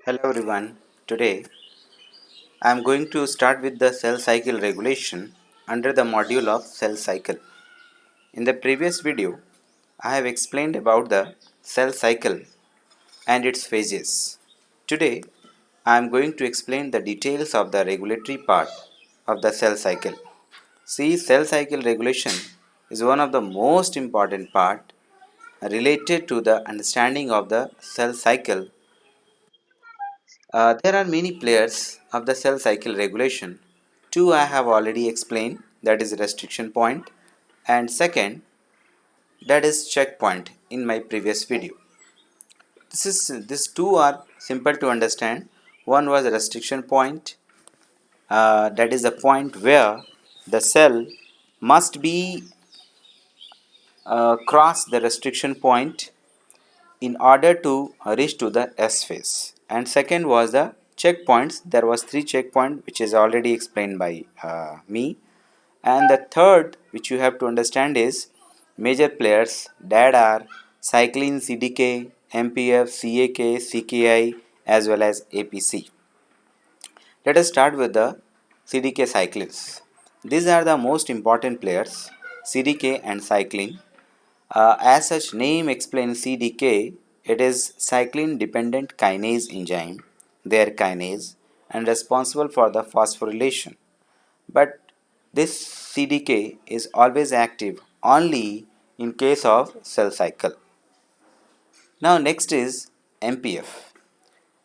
Hello everyone. Today I am going to start with the cell cycle regulation under the module of cell cycle. In the previous video, I have explained about the cell cycle and its phases. Today, I am going to explain the details of the regulatory part of the cell cycle. See, cell cycle regulation is one of the most important part related to the understanding of the cell cycle. There are many players of the cell cycle regulation. Two I have already explained, that is restriction point, and second, that is checkpoint in my previous video. These two are simple to understand. One was restriction point, that is the point where the cell must be cross the restriction point in order to reach to the S phase. And second was the checkpoints. There was three checkpoint which is already explained by me. And the third which you have to understand is major players that are cyclin, CDK, MPF, CAK, CKI as well as APC. Let us start with the CDK cyclins. These are the most important players, CDK and cyclin. As such name explains CDK, it is cyclin dependent kinase enzyme, their kinase, and responsible for the phosphorylation. But this CDK is always active only in case of cell cycle. Now next is MPF.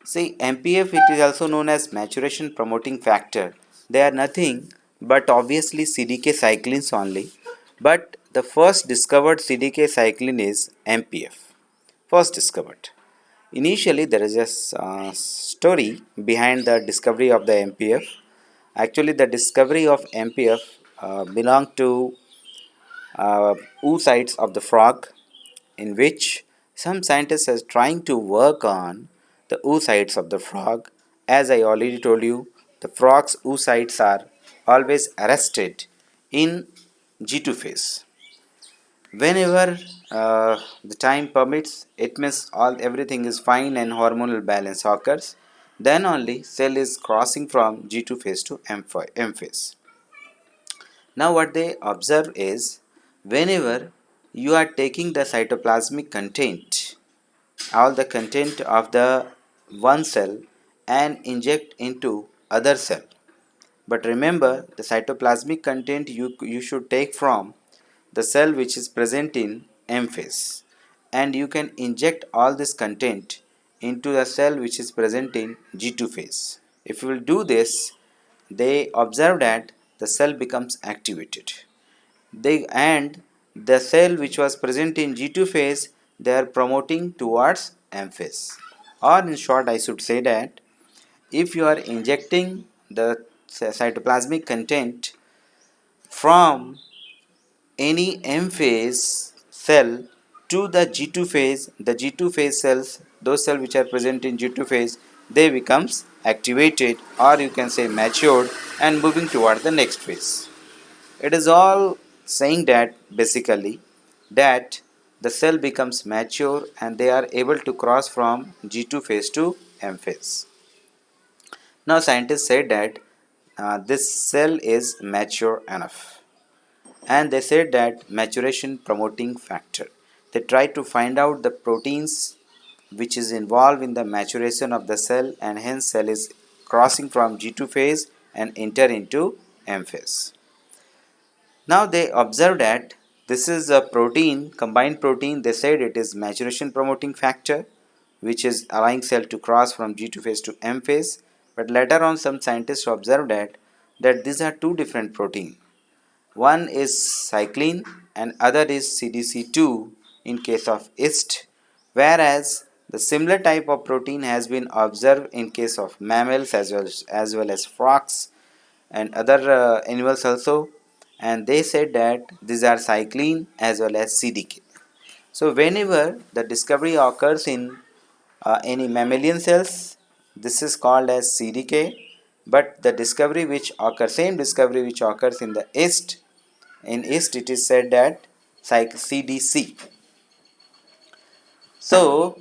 See, MPF, it is also known as maturation promoting factor. They are nothing but obviously CDK cyclins only. But the first discovered CDK cyclin is MPF. First discovered. Initially, there is a story behind the discovery of the MPF. Actually, the discovery of MPF belonged to oocytes of the frog, in which some scientists are trying to work on the oocytes of the frog. As I already told you, the frog's oocytes are always arrested in G2 phase. Whenever the time permits, it means all everything is fine and hormonal balance occurs. Then only cell is crossing from G2 phase to M phase. Now what they observe is whenever you are taking the cytoplasmic content, all the content of the one cell, and inject into other cell. But remember, the cytoplasmic content you should take from the cell which is present in M phase, and you can inject all this content into the cell which is present in G2 phase. If you will do this, they observe that the cell becomes activated. The cell which was present in G2 phase, they are promoting towards M phase. Or in short, I should say that if you are injecting the cytoplasmic content from any M phase cell to the G2 phase, the G2 phase cells, those cells which are present in G2 phase, they becomes activated, or you can say matured, and moving toward the next phase. It is all saying that basically that the cell becomes mature and they are able to cross from G2 phase to M phase. Now scientists said that this cell is mature enough, and they said that maturation promoting factor. They tried to find out the proteins which is involved in the maturation of the cell, and hence cell is crossing from G2 phase and enter into M phase. Now they observed that this is a protein, combined protein. They said it is maturation promoting factor, which is allowing cell to cross from G2 phase to M phase. But later on, some scientists observed that these are two different proteins. One is cyclin and other is CDC2 in case of yeast, whereas the similar type of protein has been observed in case of mammals as well as frogs and other animals also, and they said that these are cyclin as well as CDK. So whenever the discovery occurs in any mammalian cells, this is called as CDK, but the discovery which occurs, same discovery which occurs in the yeast, in yeast it is said that CDC. So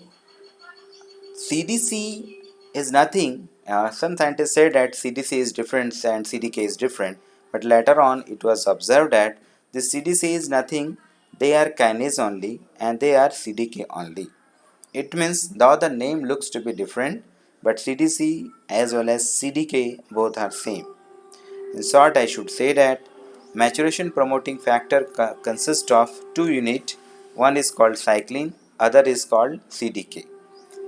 CDC is nothing. Some scientists say that CDC is different and CDK is different, but later on it was observed that the CDC is nothing, they are kinase only and they are CDK only. It means though the name looks to be different, but CDC as well as CDK both are same. In short, I should say that maturation promoting factor consists of two units. One is called cyclin, other is called CDK.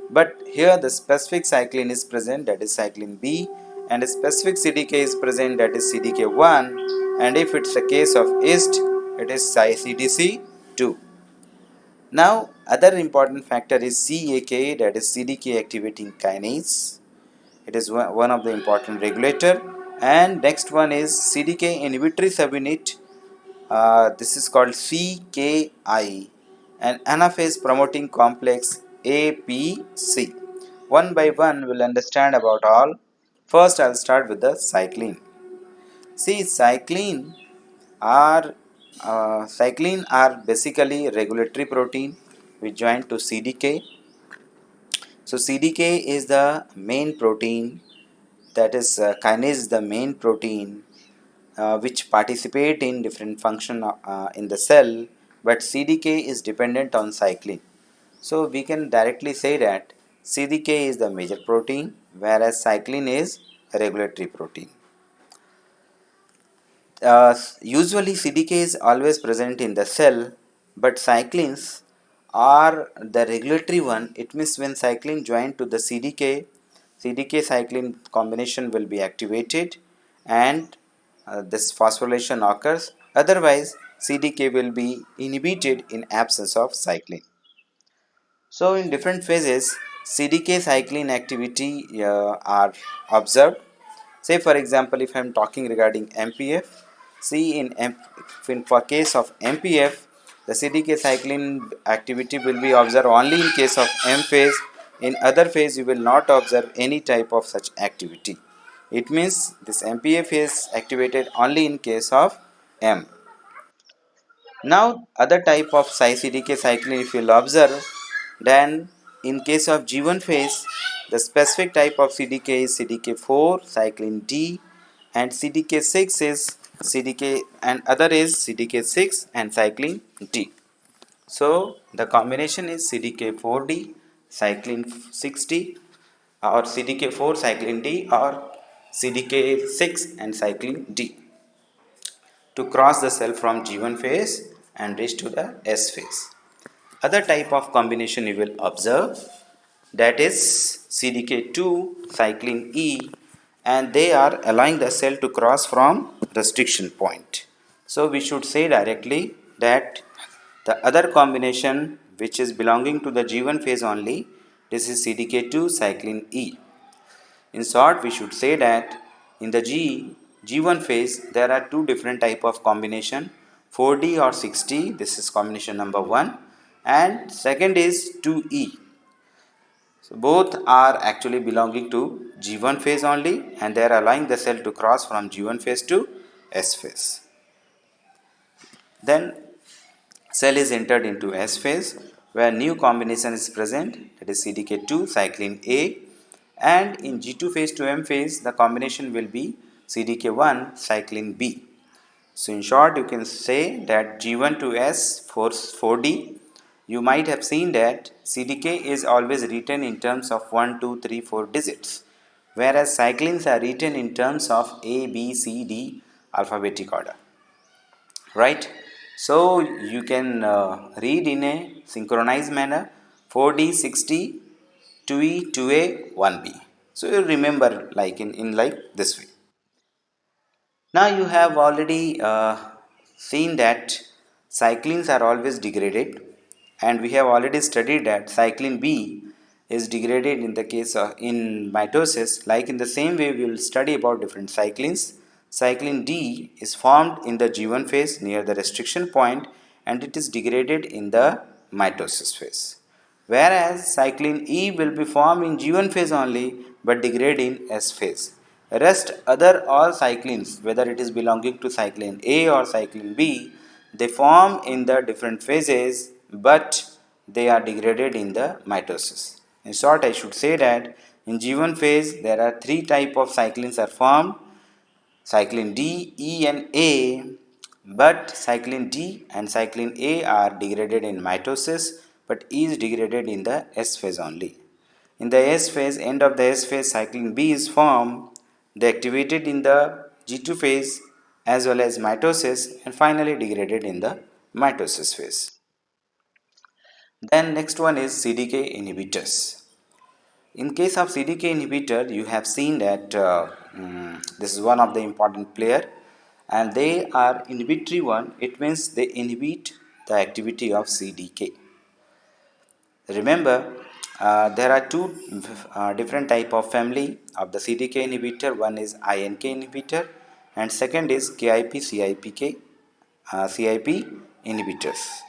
But here the specific cyclin is present, that is cyclin B, and a specific CDK is present, that is CDK1, and if it's a case of yeast, it is CDC2. Now, other important factor is CAK, that is CDK activating kinase. It is one of the important regulator. And next one is CDK inhibitory subunit. This is called CKI, and anaphase promoting complex APC. One by one, we'll understand about all. First, I'll start with the cyclin. See, cyclin are basically regulatory protein which join to CDK. So CDK is the main protein, that is kinase is the main protein which participate in different function in the cell, but CDK is dependent on cyclin. So we can directly say that CDK is the major protein whereas cyclin is a regulatory protein. Usually CDK is always present in the cell, but cyclins are the regulatory one. It means when cyclin join to the CDK cyclin combination will be activated and this phosphorylation occurs. Otherwise, CDK will be inhibited in absence of cyclin. So in different phases, CDK cyclin activity are observed. Say for example, if I am talking regarding MPF, see in for case of MPF, the CDK cyclin activity will be observed only in case of M phase. In other phase, you will not observe any type of such activity. It means this MPF is activated only in case of M. Now other type of CDK cyclin if you will observe, then in case of G1 phase, the specific type of CDK is CDK4 cyclin D, and CDK6 is CDK, and other is CDK6 and cyclin D. So the combination is CDK4D cyclin 6D, or CDK4 cyclin D, or CDK6 and cyclin D, to cross the cell from G1 phase and reach to the S phase. Other type of combination you will observe, that is CDK2 cyclin E, and they are allowing the cell to cross from restriction point. So we should say directly that the other combination which is belonging to the G1 phase only, this is CDK2 cyclin E. In short, we should say that in the G1 phase there are two different type of combination, 4D or 6D, this is combination number 1, and second is 2E. So both are actually belonging to G1 phase only, and they are allowing the cell to cross from G1 phase to S phase. Then cell is entered into S phase where new combination is present, that is CDK2 cyclin A, and in G2 phase to M phase the combination will be CDK1 cyclin B. So in short, you can say that G1 to S 4D, you might have seen that CDK is always written in terms of 1, 2, 3, 4 digits, whereas cyclins are written in terms of A, B, C, D alphabetic order. Right? So you can read in a synchronized manner 4D, 6D, 2E, 2A, 1B. So you remember like in like this way. Now you have already seen that cyclins are always degraded, and we have already studied that cyclin B is degraded in the case of in mitosis. Like in the same way we will study about different cyclins. Cyclin D is formed in the G1 phase near the restriction point, and it is degraded in the mitosis phase. Whereas cyclin E will be formed in G1 phase only but degrade in S phase. Rest other all cyclins, whether it is belonging to cyclin A or cyclin B, they form in the different phases but they are degraded in the mitosis. In short, I should say that In G1 phase, there are three type of cyclins are formed: cyclin D, E and A, but cyclin D and cyclin A are degraded in mitosis, but E is degraded in the S phase only. In the S phase, end of the S phase, cyclin B is formed. They activated in the G2 phase as well as mitosis and finally degraded in the mitosis phase. Then next one is CDK inhibitors. In case of CDK inhibitor, you have seen that this is one of the important player, and they are inhibitory one. It means they inhibit the activity of CDK. Remember, there are two different type of family of the CDK inhibitor. One is INK inhibitor, and second is CIP inhibitors.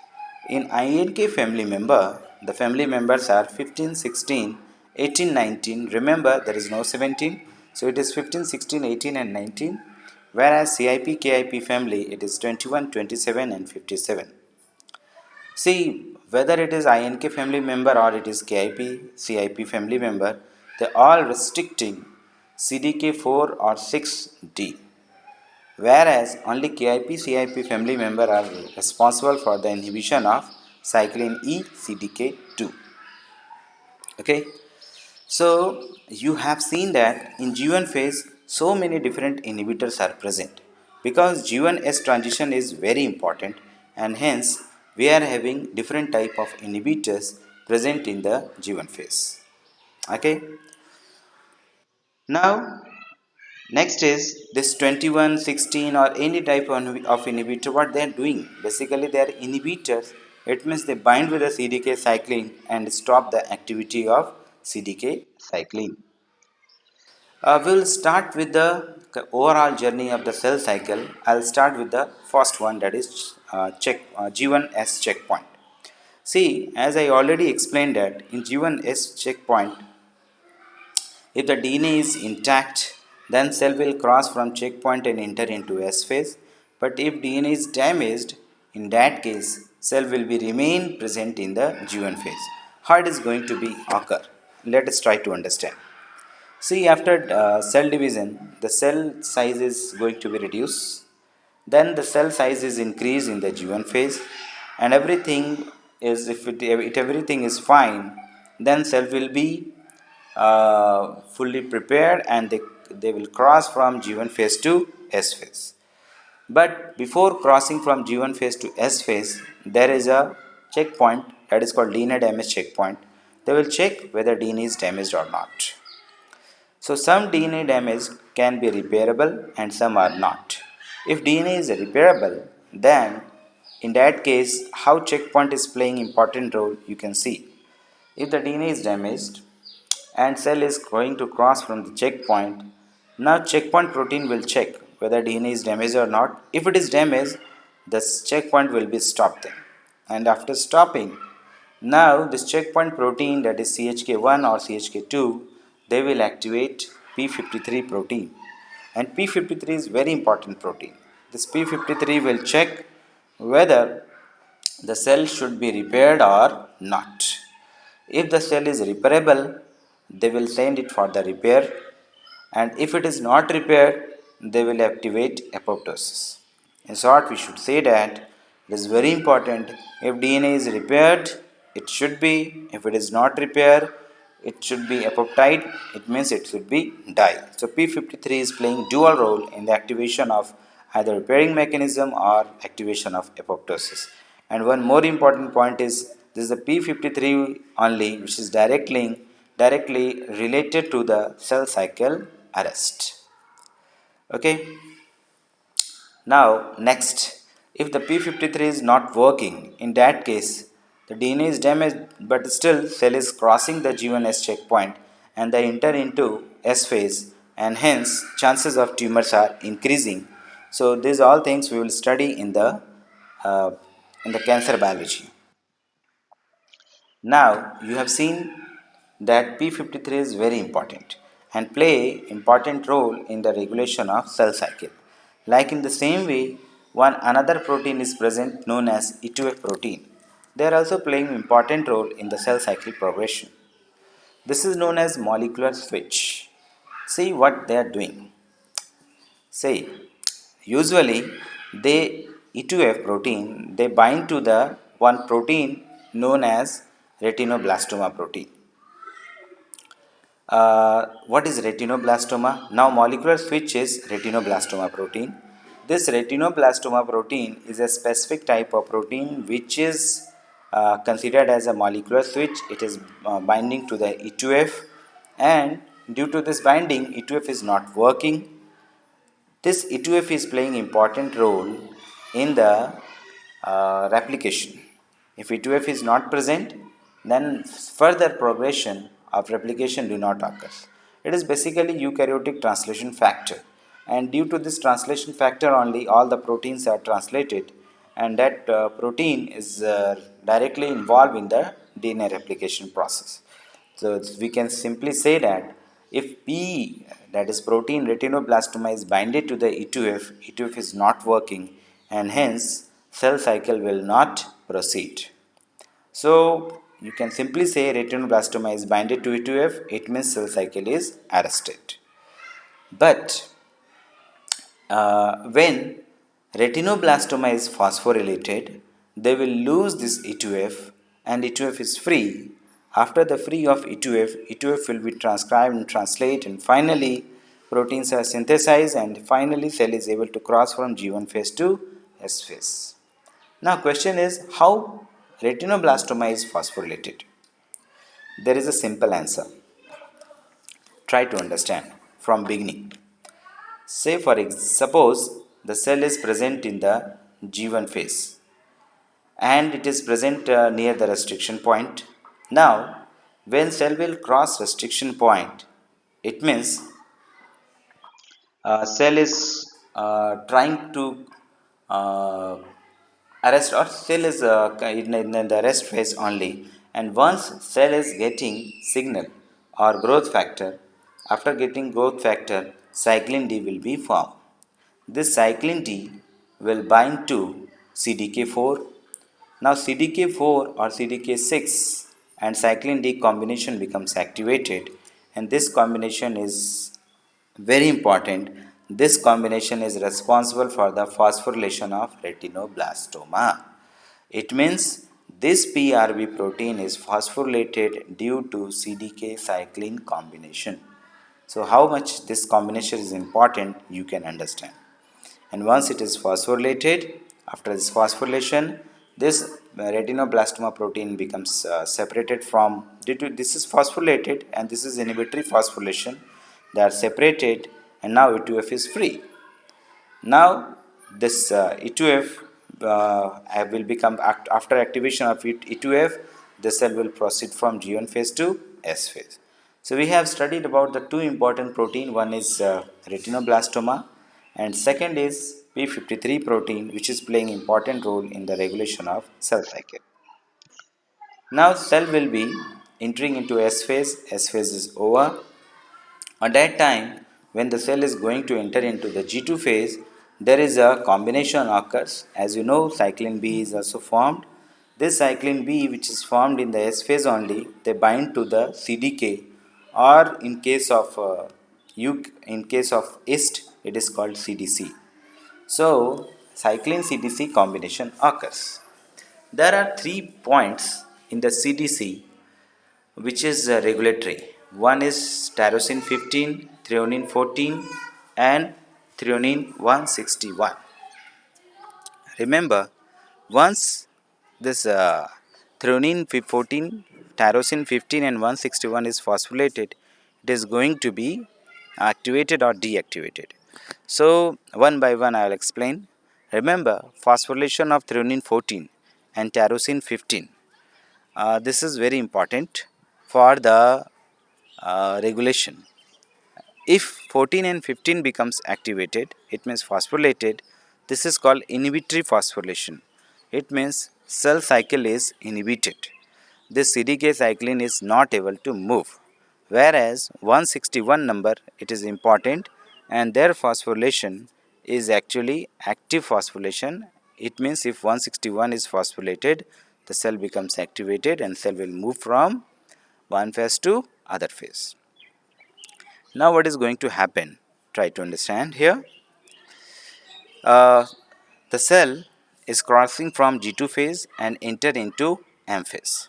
In INK family member, the family members are 15, 16, 18, 19. Remember, there is no 17, so it is 15, 16, 18, and 19. Whereas CIP family, it is 21, 27, and 57. See, whether it is INK family member or it is CIP family member, they all restricting CDK4 or 6D, whereas only CIP family member are responsible for the inhibition of cyclin E CDK2. Okay, so you have seen that in G1 phase so many different inhibitors are present because G1S transition is very important, and hence we are having different type of inhibitors present in the G1 phase. Okay, now next is this 21, 16 or any type of inhibitor. What they are doing? Basically they are inhibitors. It means they bind with the CDK cyclin and stop the activity of CDK cyclin. We'll start with the overall journey of the cell cycle. I'll start with the first one, that is G1S checkpoint. See, as I already explained that in G1S checkpoint, if the DNA is intact, then cell will cross from checkpoint and enter into S phase. But if DNA is damaged, in that case, cell will be remain present in the G1 phase. How it is going to be occur? Let us try to understand. See, after cell division, the cell size is going to be reduced. Then the cell size is increased in the G1 phase, and everything is if everything is fine, then cell will be fully prepared and they will cross from G1 phase to S phase. But before crossing from G1 phase to S phase, there is a checkpoint that is called DNA damage checkpoint. They will check whether DNA is damaged or not. So some DNA damage can be repairable and some are not. If DNA is repairable, then in that case how checkpoint is playing important role you can see. If the DNA is damaged and cell is going to cross from the checkpoint, now checkpoint protein will check whether DNA is damaged or not. If it is damaged, the checkpoint will be stopped then. And after stopping, now this checkpoint protein, that is CHK1 or CHK2, they will activate P53 protein. And P53 is very important protein. This P53 will check whether the cell should be repaired or not. If the cell is repairable, they will send it for the repair, and if it is not repaired, they will activate apoptosis. In short, we should say that it is very important. If DNA is repaired, it should be. If it is not repaired, it should be apoptite. It means it should be die. So P53 is playing dual role in the activation of either repairing mechanism or activation of apoptosis. And one more important point is this is the P53 only, which is directly related to the cell cycle arrest. Okay. Now next, if the P53 is not working, in that case the DNA is damaged, but still cell is crossing the G1S checkpoint and they enter into S phase, and hence chances of tumors are increasing. So these all things we will study uh, in the cancer biology. Now you have seen that P53 is very important and play important role in the regulation of cell cycle. Like in the same way, one another protein is present known as E2F protein. They are also playing important role in the cell cycle progression. This is known as molecular switch. See what they are doing. Say, usually they E2F protein, they bind to the one protein known as retinoblastoma protein. What is retinoblastoma? Now molecular switch is retinoblastoma protein. This retinoblastoma protein is a specific type of protein which is considered as a molecular switch. It is binding to the E2F, and due to this binding E2F is not working. This E2F is playing important role in the replication. If E2F is not present, then further progression of replication do not occur. It is basically eukaryotic translation factor, and due to this translation factor only all the proteins are translated, and that protein is directly involved in the DNA replication process. So we can simply say that if P, that is protein retinoblastoma, is binded to the E2F, E2F is not working, and hence cell cycle will not proceed. So you can simply say retinoblastoma is binded to E2F, it means cell cycle is arrested. But when retinoblastoma is phosphorylated, they will lose this E2F, and E2F is free. After the free of E2F, E2F will be transcribed and translated, and finally proteins are synthesized, and finally cell is able to cross from G1 phase to S phase. Now question is how retinoblastoma is phosphorylated. There is a simple answer. Try to understand from beginning. Say suppose the cell is present in the G1 phase and it is present near the restriction point. Now, when cell will cross restriction point, it means cell is trying to uh, arrest, or cell is in the rest phase only, and once cell is getting signal or growth factor, after getting growth factor cyclin D will be formed. This cyclin D will bind to CDK4. Now CDK4 or CDK6 and cyclin D combination becomes activated, and this combination is very important. This combination is responsible for the phosphorylation of retinoblastoma. It means this PRB protein is phosphorylated due to CDK cyclin combination. So how much this combination is important you can understand. And once it is phosphorylated, after this phosphorylation, this retinoblastoma protein becomes separated from, due to this is phosphorylated and this is inhibitory phosphorylation, they are separated, and now E2F is free. Now this E2F will become after activation of E2F, the cell will proceed from G1 phase to S phase. So we have studied about the two important protein. One is retinoblastoma, and second is P53 protein, which is playing important role in the regulation of cell cycle. Now cell will be entering into S phase. S phase is over. At that time, when the cell is going to enter into the G2 phase, there is a combination occurs. As you know, cyclin B is also formed. This cyclin B, which is formed in the S phase only, they bind to the CDK, or in case of in case of IST, it is called CDC. So, cyclin CDC combination occurs. There are 3 points in the CDC which is regulatory. One is tyrosine 15, threonine 14, and threonine 161. Remember, once this threonine 14, tyrosine 15, and 161 is phosphorylated, it is going to be activated or deactivated. So, one by one I will explain. Remember, phosphorylation of threonine 14 and tyrosine 15. This is very important for the regulation. If 14 and 15 becomes activated, it means phosphorylated. This is called inhibitory phosphorylation. It means cell cycle is inhibited. This CDK cyclin is not able to move. Whereas 161 number, it is important, and their phosphorylation is actually active phosphorylation. It means if 161 is phosphorylated, the cell becomes activated and cell will move from one phase to other phase. Now what is going to happen? Try to understand here. Uh, the cell is crossing from G2 phase and enter into M phase.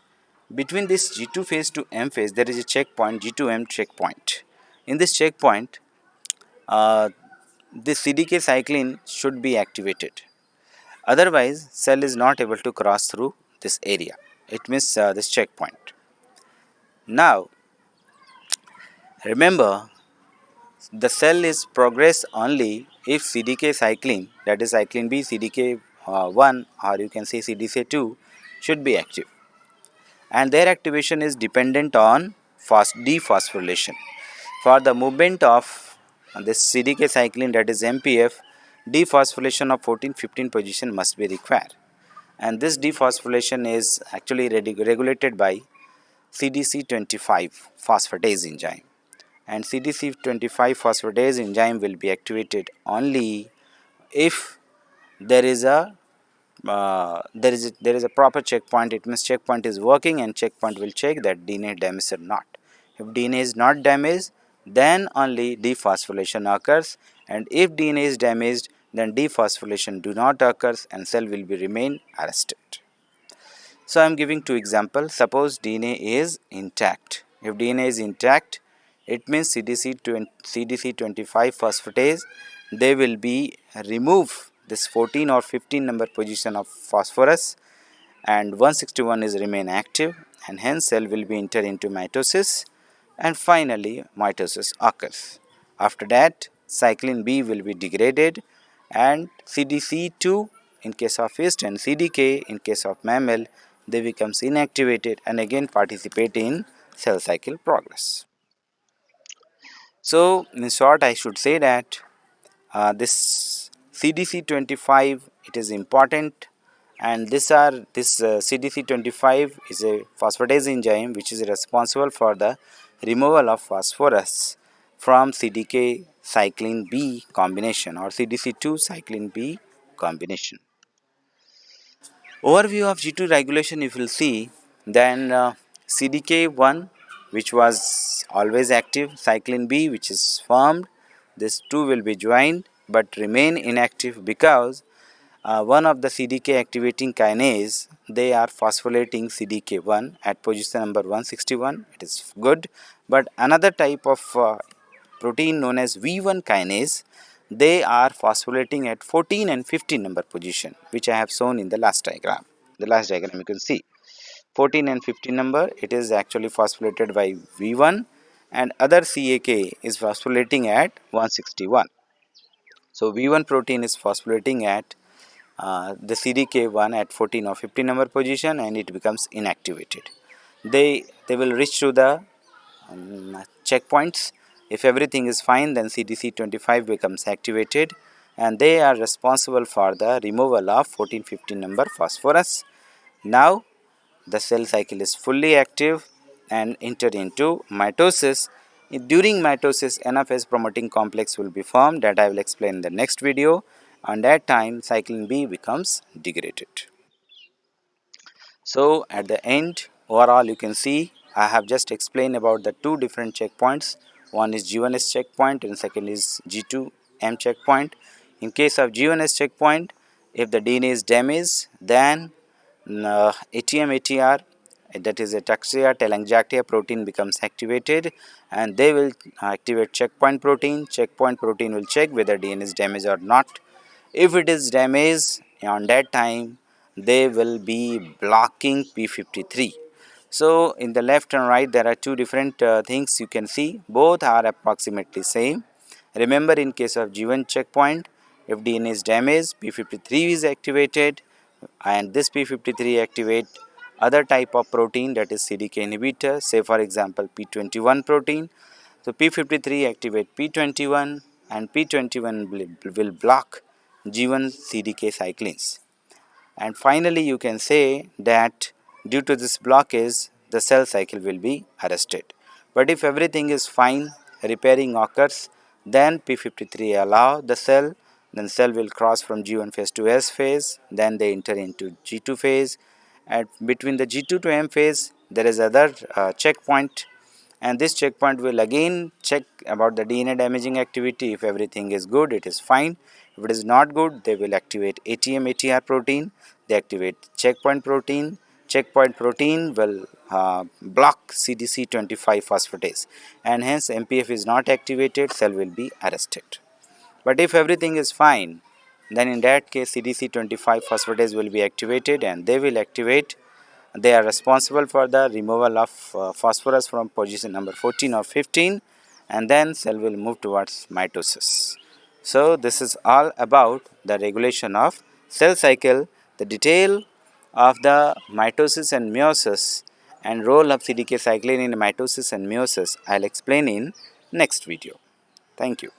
Between this G2 phase to M phase, there is a checkpoint, G2M checkpoint. In this checkpoint, uh, this CDK cyclin should be activated. Otherwise, cell is not able to cross through this area. It means this checkpoint. Now, remember, the cell is progress only if CDK cyclin, that is cyclin B, CDK 1 or you can say CDK 2 should be active, and their activation is dependent on dephosphorylation. For the movement of this CDK cyclin, that is MPF, dephosphorylation of 14-15 position must be required, and this dephosphorylation is actually regulated by CDC25 phosphatase enzyme, and CDC25 phosphatase enzyme will be activated only if there is a there is a proper checkpoint. It means checkpoint is working and checkpoint will check that DNA damaged or not. If DNA is not damaged, then only dephosphorylation occurs, and if DNA is damaged, then dephosphorylation do not occurs and cell will be remain arrested. So I am giving two examples. Suppose DNA is intact. If DNA is intact, it means CDC25 phosphatase, they will be remove this 14 or 15 number position of phosphorus, and 161 is remain active, and hence cell will be enter into mitosis, and finally mitosis occurs. After that, cyclin B will be degraded, and CDC2 in case of yeast and CDK in case of mammal, they becomes inactivated and again participate in cell cycle progress. So in short, I should say that this CDC25, it is important, and this CDC25 is a phosphatase enzyme which is responsible for the removal of phosphorus from CDK cyclin B combination or CDC2 cyclin B combination. Overview of G2 regulation, if you will see, then CDK1 which was always active, cyclin B which is formed, these two will be joined but remain inactive because one of the CDK activating kinase, they are phosphorylating CDK1 at position number 161, it is good, but another type of protein known as V1 kinase, they are phosphorylating at 14 and 15 number position, which I have shown in the last diagram. The last diagram you can see 14 and 15 number, it is actually phosphorylated by V1, and other CAK is phosphorylating at 161. So V1 protein is phosphorylating at the CDK1 at 14 or 15 number position, and it becomes inactivated. They will reach to the checkpoints. If everything is fine, then CDC25 becomes activated, and they are responsible for the removal of 14-15 number phosphorus. Now the cell cycle is fully active and enter into mitosis. During mitosis, NFS promoting complex will be formed, that I will explain in the next video. On that time, cyclin B becomes degraded. So at the end, overall you can see I have just explained about the two different checkpoints. One is G1S checkpoint and second is G2M checkpoint. In case of G1S checkpoint, if the DNA is damaged, then ATM ATR, that is ataxia telangiectasia protein becomes activated, and they will activate checkpoint protein. Checkpoint protein will check whether DNA is damaged or not. If it is damaged, on that time they will be blocking P53. So in the left and right there are two different things you can see, both are approximately same. Remember, in case of G1 checkpoint, if DNA is damaged, P53 is activated, and this P53 activate other type of protein, that is CDK inhibitor, say for example P21 protein. So P53 activate P21, and P21 will block G1 CDK cyclins. And finally you can say that due to this blockage the cell cycle will be arrested. But if everything is fine, repairing occurs, then P53 allow the cell, then cell will cross from G1 phase to S phase, then they enter into G2 phase, and between the G2 to M phase there is other checkpoint, and this checkpoint will again check about the DNA damaging activity. If everything is good, it is fine. If it is not good, they will activate ATM ATR protein. They activate checkpoint protein. Checkpoint protein will block CDC25 phosphatase, and hence MPF is not activated, cell will be arrested. But if everything is fine, then in that case CDC25 phosphatase will be activated, and they will activate. They are responsible for the removal of phosphorus from position number 14 or 15, and then cell will move towards mitosis. So this is all about the regulation of cell cycle. The detail of the mitosis and meiosis and role of CDK cycline in mitosis and meiosis I will explain in next video. Thank you.